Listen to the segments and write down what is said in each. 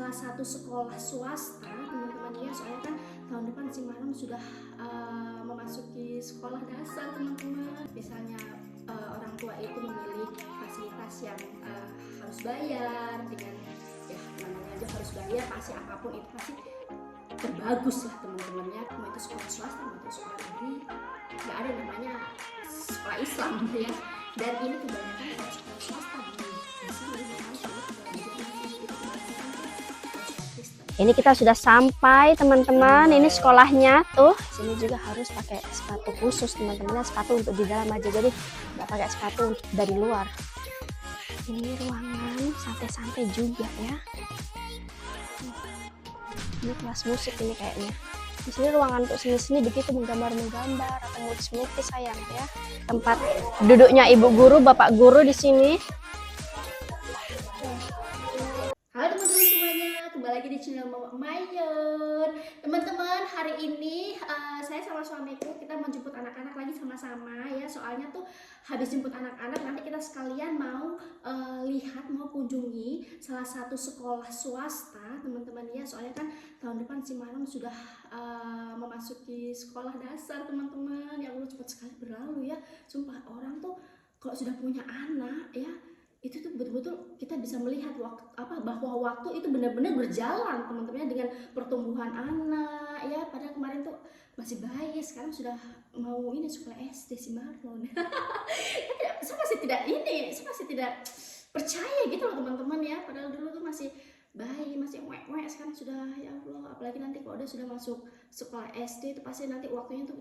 salah satu sekolah swasta teman-teman ya, soalnya kan tahun depan si Maron sudah memasuki sekolah dasar teman-teman. Misalnya orang tua itu memilih fasilitas yang harus bayar dengan ya namanya aja harus bayar, pasti apapun itu pasti terbagus lah teman-teman ya, mau itu sekolah swasta mau itu sekolah negeri, nggak ada namanya sekolah Islam gitu ya. Dan ini kebanyakan sekolah swasta di sini Ini kita sudah sampai teman-teman. Ini sekolahnya tuh. Sini juga harus pakai sepatu khusus teman-teman. Sepatu untuk di dalam aja, jadi nggak pakai sepatu dari luar. Ini ruangan santai-santai juga ya. Ini kelas musik ini kayaknya. Di sini ruangan untuk seni-seni begitu, menggambar atau melukis sayang ya. Tempat duduknya ibu guru, bapak guru di sini. Halo teman-teman semuanya, kembali lagi di channel Mama Mayon. Teman-teman, hari ini saya sama suamiku kita mau jemput anak-anak lagi sama-sama ya. Soalnya tuh habis jemput anak-anak nanti kita sekalian mau mau kunjungi salah satu sekolah swasta teman-teman ya. Soalnya kan tahun depan si Maron sudah memasuki sekolah dasar teman-teman. Ya Allah, cepat sekali berlalu ya. Sumpah, orang tuh kalau sudah punya anak ya, itu tuh betul-betul kita bisa melihat bahwa waktu itu benar-benar berjalan teman-teman dengan pertumbuhan anak ya. Padahal kemarin tuh masih bayi, sekarang sudah mau ini sekolah SD si Marlon. saya masih tidak percaya gitu loh teman-teman ya. Padahal dulu tuh masih bayi, masih wek-wek, sekarang sudah ya Allah. Apalagi nanti kalau dia sudah masuk sekolah SD itu pasti nanti waktunya tuh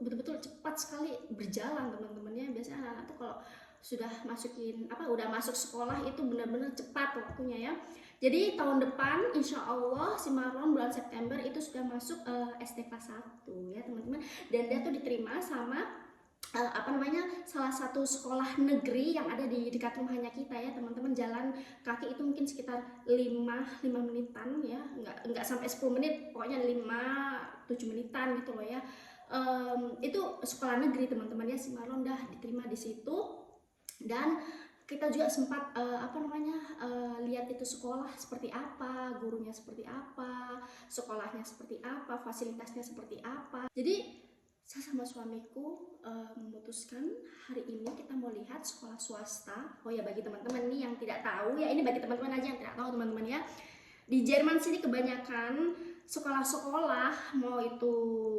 betul-betul cepat sekali berjalan teman-teman ya. Biasanya anak-anak tuh kalau sudah udah masuk sekolah itu benar-benar cepat waktunya ya. Jadi tahun depan insya Allah si Maron bulan September itu sudah masuk SD kelas 1 ya teman-teman. Dan dia tuh diterima sama salah satu sekolah negeri yang ada di dekat rumahnya kita ya teman-teman. Jalan kaki itu mungkin sekitar 5 menitan ya, nggak sampai 10 menit, pokoknya 5-7 menitan gitu loh ya. Itu sekolah negeri teman-teman ya, si Maron dah diterima di situ. Dan kita juga sempat lihat itu sekolah seperti apa, gurunya seperti apa, sekolahnya seperti apa, fasilitasnya seperti apa. Jadi saya sama suamiku memutuskan hari ini kita mau lihat sekolah swasta. Oh ya, bagi teman-teman nih yang tidak tahu ya, ini bagi teman-teman aja yang tidak tahu teman-teman ya. Di Jerman sini kebanyakan sekolah-sekolah, mau itu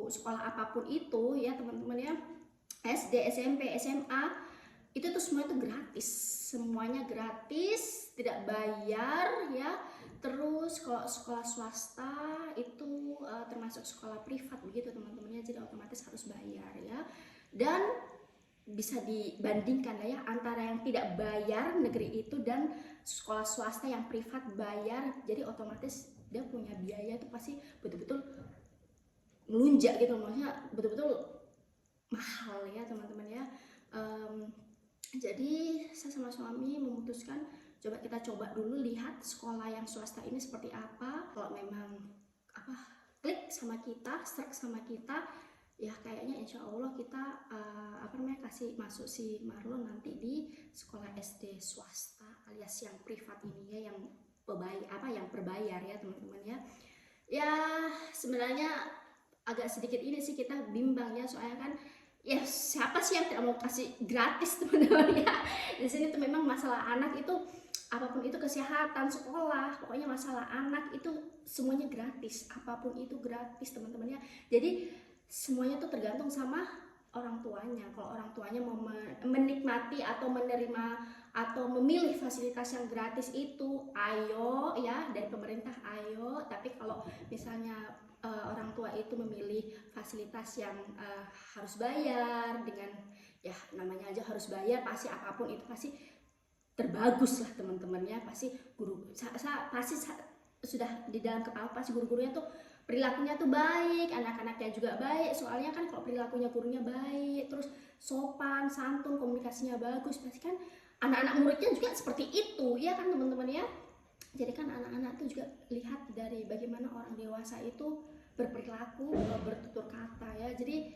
sekolah apapun itu ya teman-teman ya, SD, SMP, SMA, itu tuh semua itu gratis, semuanya gratis, tidak bayar ya. Terus kalau sekolah swasta itu termasuk sekolah privat begitu teman-temannya, jadi otomatis harus bayar ya. Dan bisa dibandingkan ya antara yang tidak bayar negeri itu dan sekolah swasta yang privat bayar, jadi otomatis dia punya biaya itu pasti betul-betul melunjak gitu, maksudnya betul-betul mahal ya teman-teman ya. Jadi saya sama suami memutuskan kita coba dulu lihat sekolah yang swasta ini seperti apa. Kalau memang klik sama kita, strike sama kita, ya kayaknya insya Allah kita kasih masuk si Marlon nanti di sekolah SD swasta alias yang privat ini ya, yang berbayar ya teman-teman ya. Ya sebenarnya agak sedikit ini sih kita bimbang ya, soalnya kan ya siapa sih yang tidak mau kasih gratis teman-teman ya. Di sini tuh memang masalah anak itu apapun itu, kesehatan, sekolah, pokoknya masalah anak itu semuanya gratis, apapun itu gratis teman-teman ya. Jadi semuanya tuh tergantung sama orang tuanya. Kalau orang tuanya mau menikmati atau menerima atau memilih fasilitas yang gratis itu, ayo ya, dari pemerintah ayo. Tapi kalau misalnya orang tua itu memilih fasilitas yang harus bayar, dengan ya namanya aja harus bayar, pasti apapun itu pasti terbagus lah teman-temannya. Pasti sudah di dalam kepala pasti guru-gurunya tuh perilakunya tuh baik, anak-anaknya juga baik. Soalnya kan kalau perilakunya gurunya baik, terus sopan, santun, komunikasinya bagus, pasti kan anak-anak muridnya juga seperti itu ya kan teman-teman ya. Jadi kan anak-anak tuh juga lihat dari bagaimana orang dewasa itu berperilaku, bertutur kata ya. Jadi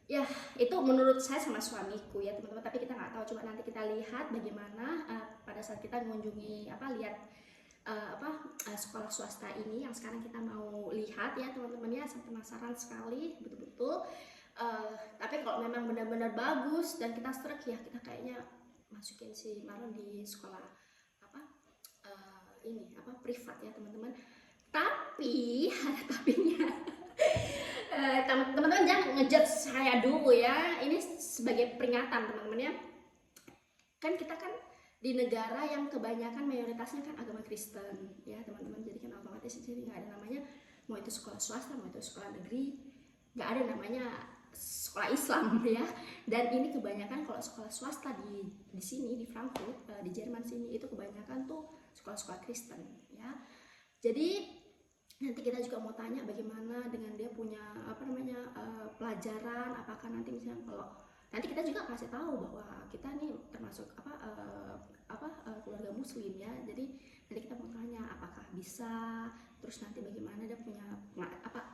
ya itu menurut saya sama suamiku ya teman-teman. Tapi kita nggak tahu, coba nanti kita lihat bagaimana pada saat kita mengunjungi lihat sekolah swasta ini yang sekarang kita mau lihat ya teman-teman ya. Saya penasaran sekali betul-betul. Tapi kalau memang benar-benar bagus dan kita serak ya, kita kayaknya masukin si Marlon di sekolah privat ya teman-teman. Tapi ada tapinya. Teman-teman jangan ngejudge saya dulu ya. Ini sebagai peringatan teman-teman ya. Kan kita kan di negara yang kebanyakan mayoritasnya kan agama Kristen ya teman-teman. Jadi kan otomatis di sini nggak ada namanya mau itu sekolah swasta mau itu sekolah negeri, nggak ada namanya sekolah Islam ya. Dan ini kebanyakan kalau sekolah swasta di sini di Frankfurt di Jerman sini itu kebanyakan tuh sekolah-sekolah Kristen ya. Jadi nanti kita juga mau tanya bagaimana dengan dia punya pelajaran, apakah nanti misalnya kalau nanti kita juga kasih tahu bahwa kita nih termasuk keluarga muslim ya. Jadi nanti kita mau tanya apakah bisa, terus nanti bagaimana dia punya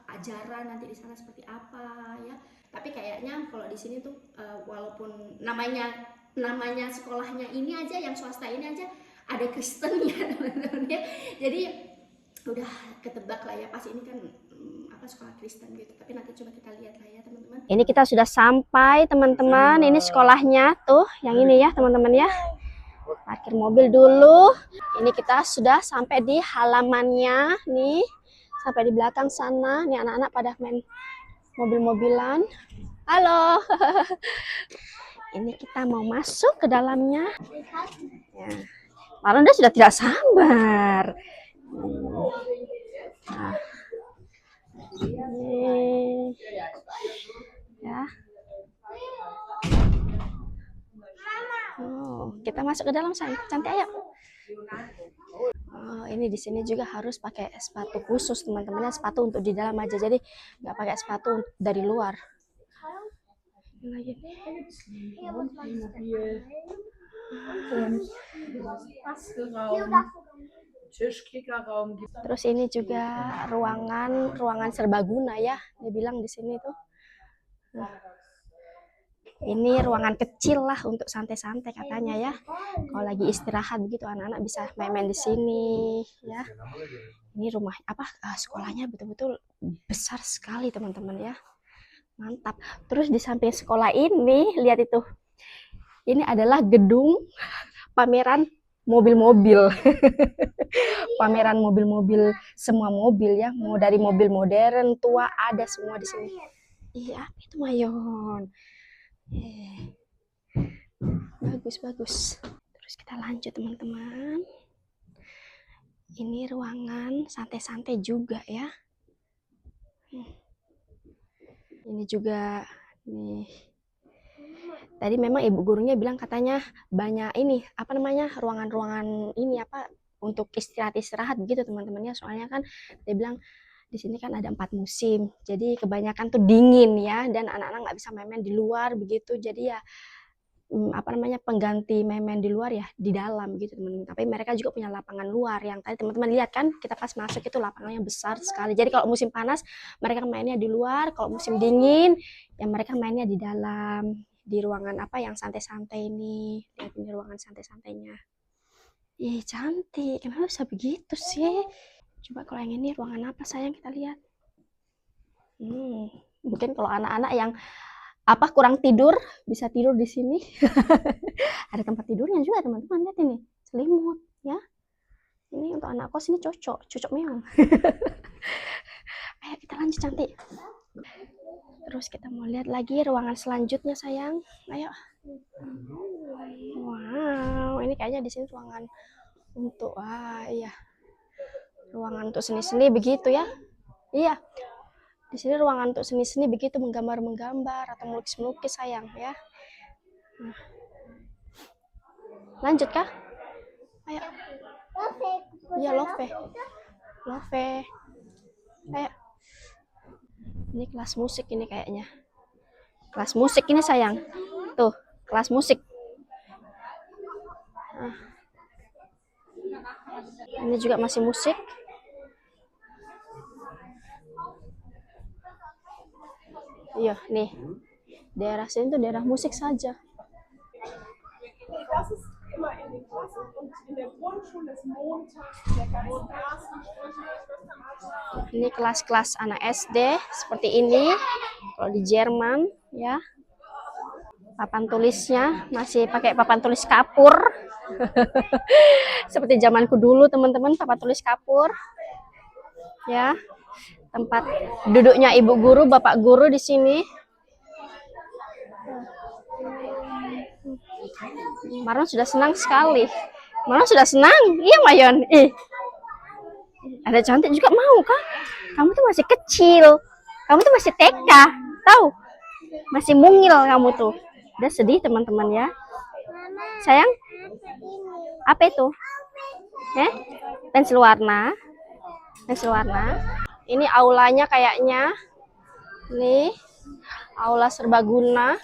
ajaran nanti di sana seperti apa ya. Tapi kayaknya kalau di sini tuh walaupun namanya sekolahnya ini aja yang swasta ini aja ada Kristennya teman-teman ya. Jadi udah ketebak lah ya pasti ini kan sekolah Kristen gitu. Tapi nanti coba kita lihat lah ya teman-teman. Ini kita sudah sampai teman-teman. Ini sekolahnya tuh yang ini ya teman-teman ya. Parkir mobil dulu. Ini kita sudah sampai di halamannya nih. Sampai di belakang sana. Nih anak-anak pada main mobil-mobilan. Halo. Ini kita mau masuk ke dalamnya. Ya. Marlon sudah tidak sabar. Nah. Ini. Ya. Oh, kita masuk ke dalam sayang. Cantik ayo. Oh, ini di sini juga harus pakai sepatu khusus teman-teman. Sepatu untuk di dalam aja. Jadi nggak pakai sepatu dari luar. Lagi. Terus ini juga ruangan serbaguna ya. Dia bilang di sini tuh. Nah. Ini ruangan kecil lah untuk santai-santai katanya ya. Kalau lagi istirahat begitu anak-anak bisa main-main di sini ya. Ini rumah sekolahnya betul-betul besar sekali teman-teman ya. Mantap. Terus di samping sekolah ini lihat itu. Ini adalah gedung pameran mobil-mobil. Pameran mobil-mobil, semua mobil ya. Mau dari mobil modern, tua ada semua di sini. Iya, itu Mayon. Bagus. Terus kita lanjut teman-teman. Ini ruangan santai-santai juga ya. Ini juga nih. Tadi memang ibu gurunya bilang katanya banyak ini ruangan-ruangan ini untuk istirahat begitu teman-temannya. Soalnya kan dia bilang di sini kan ada 4 musim, jadi kebanyakan tuh dingin ya, dan anak-anak nggak bisa main-main di luar begitu. Jadi ya pengganti main-main di luar ya di dalam gitu teman-teman. Tapi mereka juga punya lapangan luar yang tadi teman-teman lihat kan, kita pas masuk itu lapangannya besar sekali. Jadi kalau musim panas mereka mainnya di luar, kalau musim dingin ya mereka mainnya di dalam, di ruangan yang santai-santai ini. Lihat ini ruangan santai-santainya. Ih cantik, kenapa bisa begitu sih? Coba kalau yang ini ruangan apa sayang, kita lihat. Mungkin kalau anak-anak yang kurang tidur bisa tidur di sini. Ada tempat tidurnya juga teman-teman, lihat ini selimut ya. Ini untuk anak kos ini cocok meong. Ayo kita lanjut cantik. Terus kita mau lihat lagi ruangan selanjutnya sayang. Ayo. Wow, ini kayaknya di sini ruangan untuk iya. Ruangan untuk seni-seni begitu ya. Iya. Di sini ruangan untuk seni-seni begitu, menggambar atau melukis-melukis sayang ya. Nah. Lanjut kah? Ayo. Iya, love. Ayo. Ini kelas musik ini kayaknya. Kelas musik ini sayang. Tuh, kelas musik. Nah. Ini juga masih musik. Iya, nih. Daerah sini tuh daerah musik saja. Ini kelas-kelas anak SD seperti ini. Kalau di Jerman ya, papan tulisnya masih pakai papan tulis kapur. Seperti zamanku dulu teman-teman, papan tulis kapur. Ya. Tempat duduknya ibu guru, bapak guru di sini. Maron sudah senang sekali. Maron sudah senang. Iya, Mayon. Ada cantik juga mau kah? Kamu tuh masih kecil. Kamu tuh masih TK. Tahu? Masih mungil kamu tuh. Udah sedih teman-teman ya. Sayang? Apa itu? Pensil warna. Pensil warna. Ini aulanya kayaknya. Nih. Aula serbaguna.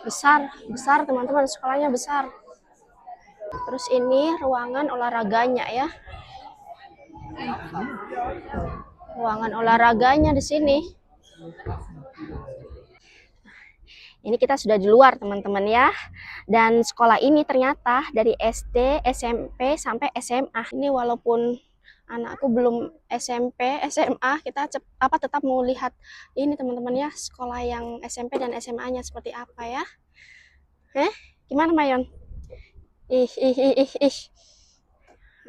Besar teman-teman, sekolahnya besar. Terus ini ruangan olahraganya ya. Ruangan olahraganya di sini. Ini kita sudah di luar teman-teman ya. Dan sekolah ini ternyata dari SD, SMP sampai SMA. Ini walaupun anakku belum SMP, SMA, kita tetap mau lihat ini teman-teman ya, sekolah yang SMP dan SMA-nya seperti apa ya. Gimana Mayon?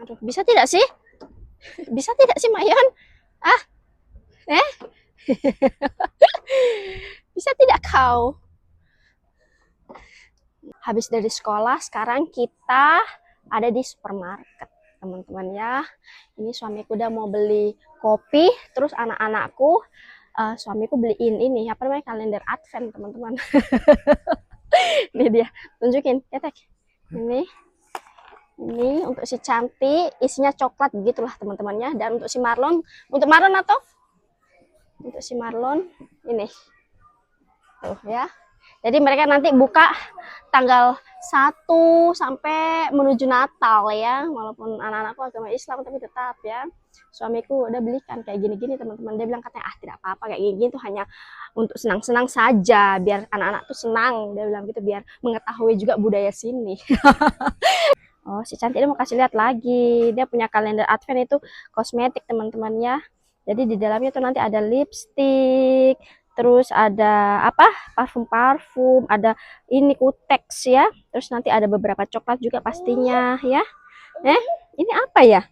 Aduh, bisa tidak sih? Bisa tidak sih Mayon? Bisa tidak kau? Habis dari sekolah, sekarang kita ada di supermarket teman-teman ya. Ini suamiku udah mau beli kopi, terus anak-anakku suamiku beliin ini apa namanya, kalender advent teman-teman. Ini dia, tunjukin ketek. Ini untuk si cantik, isinya coklat begitulah teman-teman ya. Dan untuk si Marlon, untuk si Marlon ini tuh ya. Jadi mereka nanti buka tanggal 1 sampai menuju Natal ya. Walaupun anak-anakku agama Islam tapi tetap ya. Suamiku udah belikan kayak gini-gini teman-teman. Dia bilang katanya tidak apa-apa kayak gini tuh hanya untuk senang-senang saja, biar anak-anak tuh senang. Dia bilang gitu biar mengetahui juga budaya sini. Oh, si cantik ini mau kasih lihat lagi. Dia punya kalender advent itu kosmetik teman-teman ya. Jadi di dalamnya tuh nanti ada lipstick, terus ada parfum, ada ini Kutex ya, terus nanti ada beberapa coklat juga pastinya ya. Ini apa ya?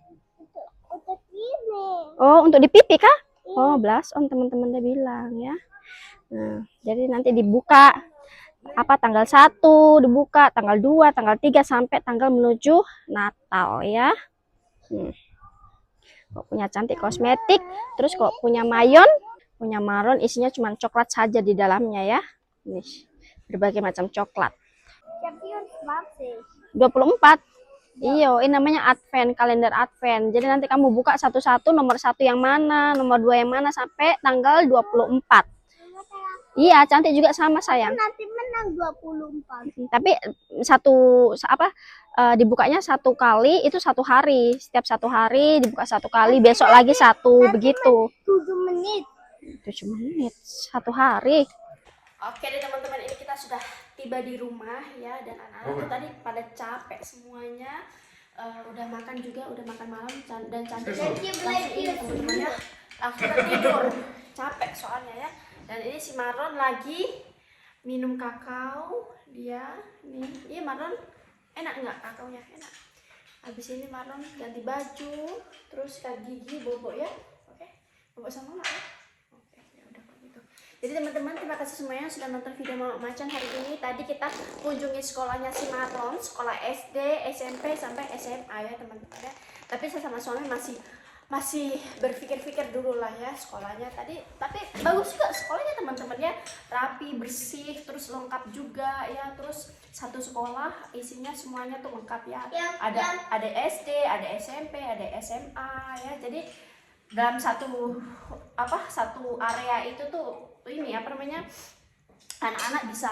Oh, untuk di pipi kah? Oh, blush on teman-teman dia bilang ya. Nah, jadi nanti dibuka tanggal 1 dibuka, tanggal 2, tanggal 3 sampai tanggal menuju Natal ya. Kok punya cantik kosmetik, terus kok punya Maron isinya cuma coklat saja di dalamnya ya. Nih, berbagai macam coklat. 24. Iyo, ini namanya advent, kalender advent. Jadi nanti kamu buka satu-satu, nomor 1 yang mana, nomor 2 yang mana sampai tanggal 24. Iya, cantik juga sama sayang. Nanti menang 24. Tapi dibukanya 1 kali itu 1 hari. Setiap 1 hari dibuka 1 kali, besok lagi 1 begitu. 7 menit. 7 menit 1 hari. Oke deh teman-teman, ini kita sudah tiba di rumah ya, dan anak-anak tuh tadi pada capek semuanya. Udah makan juga, udah makan malam, dan cantik teman-teman ya, langsung tidur. Capek soalnya ya. Dan ini si Maron lagi minum kakao dia nih. Iya Maron, enak nggak kakaonya? Enak. Habis ini Maron ganti baju, terus sikat gigi, bobo ya. Oke, bobo sama Mama ya. Oke, ya udah begitu. Jadi teman-teman, terima kasih semuanya sudah nonton video Mama Macan hari ini. Tadi kita kunjungi sekolahnya si Maron, sekolah SD, SMP sampai SMA ya teman-teman ya. Tapi saya sama suami masih berpikir-pikir dulu lah ya sekolahnya tadi, tapi bagus juga sekolahnya teman-teman ya, rapi, bersih, terus lengkap juga ya. Terus satu sekolah isinya semuanya tuh lengkap ya, ada SD, ada SMP, ada SMA ya. Jadi dalam satu area itu tuh ini anak-anak bisa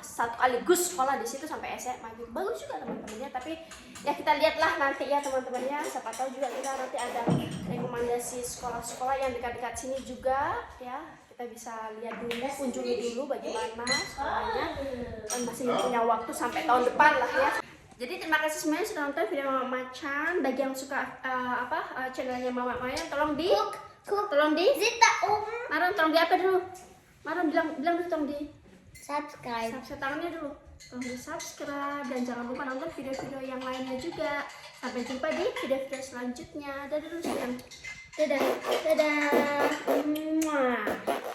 sekaligus sekolah di situ sampai SMA gitu. Bagus juga teman-teman ya. Tapi ya kita lihatlah nanti ya teman-teman ya, siapa tahu juga kita nanti ada rekomendasi sekolah-sekolah yang dekat-dekat sini juga ya. Kita kita bisa lihat dulu, kunjungi dulu bagaimana sekolahnya. Kan masih punya waktu sampai tahun depan lah ya. Jadi terima kasih semuanya sudah nonton video Mama Macan. Bagi yang suka channelnya Mama Macan, tolong di Zita Maron, tolong di apa dulu? Maron bilang dulu, tolong di subscribe. tangannya dulu. Tolong di subscribe dan jangan lupa nonton video-video yang lainnya juga. Sampai jumpa di video-video selanjutnya. Dadah dulu sayang. Dadah. Dadah. Muah.